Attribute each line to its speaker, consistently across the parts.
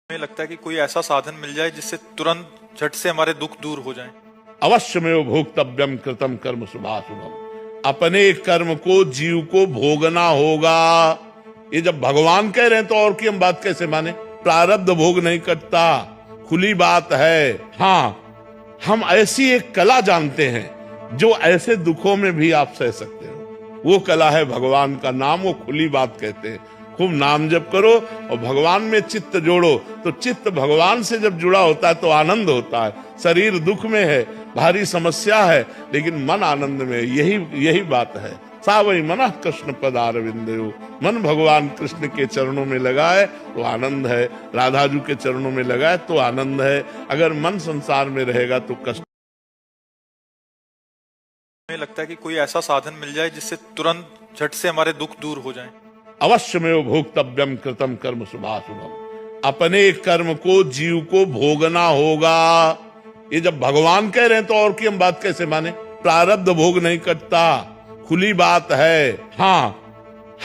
Speaker 1: हमें लगता है कि कोई ऐसा साधन मिल जाए जिससे तुरंत झट से हमारे दुख दूर हो जाएं।
Speaker 2: अवश्यमेव भोक्तव्यम कृतम कर्म शुभाशुभम। अपने कर्म को जीव को भोगना होगा। ये जब भगवान कह रहे हैं तो और की हम बात कैसे माने। प्रारब्ध भोग नहीं कटता, खुली बात है। हाँ, हम ऐसी एक कला जानते हैं जो ऐसे दुखों में भी आप सह सकते हो। वो कला है भगवान का नाम, वो खुली बात कहते हैं। खूब नाम जप करो और भगवान में चित्त जोड़ो, तो चित्त भगवान से जब जुड़ा होता है तो आनंद होता है। शरीर दुख में है, भारी समस्या है, लेकिन मन आनंद में। यही बात है। सा वही मन कृष्ण पदारविंदयो। मन भगवान कृष्ण के चरणों में लगाए तो आनंद है, राधा जी के चरणों में लगाए तो आनंद है। अगर मन संसार में रहेगा तो कष्ट।
Speaker 1: हमें लगता है कि कोई ऐसा साधन मिल जाए जिससे तुरंत झट से हमारे दुख दूर हो जाएं।
Speaker 2: अवश्यमेव भोक्तव्यम कृतम कर्म शुभाशुभम। अपने कर्म को जीव को भोगना होगा। ये जब भगवान कह रहे हैं तो और की हम बात कैसे माने। प्रारब्ध भोग नहीं कटता, खुली बात है। हाँ,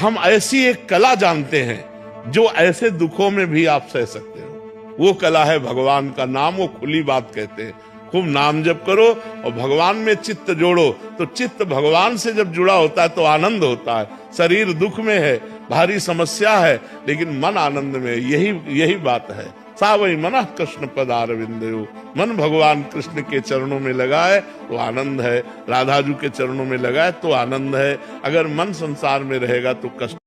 Speaker 2: हम ऐसी एक कला जानते हैं जो ऐसे दुखों में भी आप सह सकते हो। वो कला है भगवान का नाम, वो खुली बात कहते हैं। खूब नाम जप करो और भगवान में चित्त जोड़ो, तो चित्त भगवान से जब जुड़ा होता है तो आनंद होता है। शरीर दुख में है, भारी समस्या है, लेकिन मन आनंद में। यही बात है। सा वही मन कृष्ण पदारविंदयो। मन भगवान कृष्ण के चरणों में लगाए तो आनंद है, राधा जी के चरणों में लगाए तो आनंद है। अगर मन संसार में रहेगा तो कष्ट।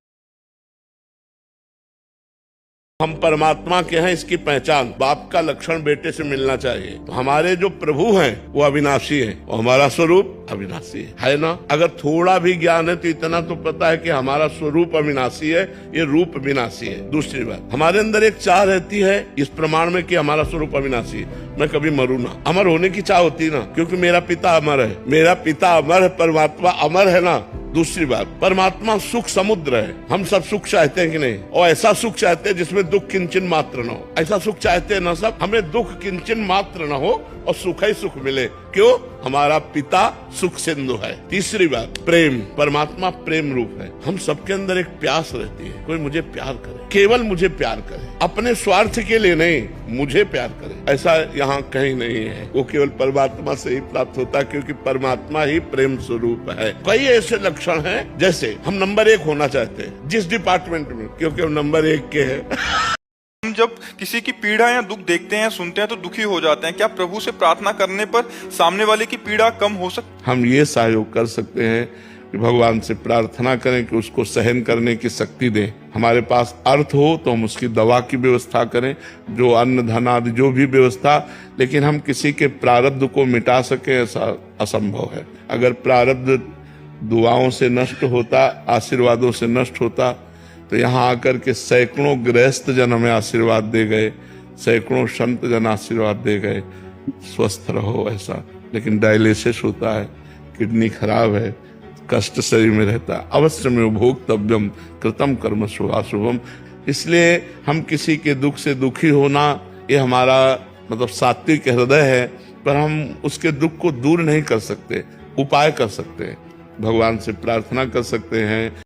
Speaker 2: हम परमात्मा के हैं, इसकी पहचान बाप का लक्षण बेटे से मिलना चाहिए। तो हमारे जो प्रभु हैं वो अविनाशी हैं और हमारा स्वरूप अविनाशी है ना। अगर थोड़ा भी ज्ञान है तो इतना तो पता है कि हमारा स्वरूप अविनाशी है, ये रूप विनाशी है। दूसरी बात, हमारे अंदर एक चाह रहती है इस प्रमाण में कि हमारा स्वरूप अविनाशी है, मैं कभी मरू ना। अमर होने की चाह होती है ना, क्योंकि मेरा पिता अमर है। मेरा पिता अमर है, परमात्मा अमर है ना। दूसरी बात, परमात्मा सुख समुद्र है। हम सब सुख चाहते हैं कि नहीं, और ऐसा सुख चाहते हैं जिसमें दुख किंचन मात्र न हो। ऐसा सुख चाहते हैं ना सब, हमें दुख किंचन मात्र न हो और सुख ही सुख मिले। क्यों? हमारा पिता सुख सिंधु है। तीसरी बात, प्रेम। परमात्मा प्रेम रूप है। हम सबके अंदर एक प्यास रहती है, कोई मुझे प्यार करे, केवल मुझे प्यार करे, अपने स्वार्थ के लिए नहीं, मुझे प्यार करे। ऐसा यहाँ कहीं नहीं है। वो केवल परमात्मा से ही प्राप्त होता है, क्योंकि परमात्मा ही प्रेम स्वरूप है। कई ऐसे लक्षण हैं, जैसे हम नंबर 1 होना चाहते हैं जिस डिपार्टमेंट में, क्योंकि हम नंबर 1 के हैं।
Speaker 1: हम जब किसी की पीड़ा या दुख देखते हैं, सुनते हैं तो दुखी हो जाते हैं। क्या प्रभु से प्रार्थना करने पर सामने वाले की पीड़ा कम हो सकती?
Speaker 2: हम ये सहयोग कर सकते हैं कि भगवान से प्रार्थना करें कि उसको सहन करने की शक्ति दें। हमारे पास अर्थ हो तो हम उसकी दवा की व्यवस्था करें, जो अन्न धन आदि जो भी व्यवस्था। लेकिन हम किसी के प्रारब्ध को मिटा सके ऐसा असंभव है। अगर प्रारब्ध दुआओं से नष्ट होता, आशीर्वादों से नष्ट होता, तो यहाँ आकर के सैकड़ों गृहस्थ जन हमें आशीर्वाद दे गए, सैकड़ों संत जन आशीर्वाद दे गए, स्वस्थ रहो ऐसा। लेकिन डायलिसिस होता है, किडनी खराब है, कष्ट शरीर में रहता है। अवश्य में भोक्तव्यम कृतम कर्म शुभाशुभम। इसलिए हम किसी के दुख से दुखी होना, ये हमारा मतलब सात्विक हृदय है, पर हम उसके दुख को दूर नहीं कर सकते। उपाय कर सकते हैं, भगवान से प्रार्थना कर सकते हैं।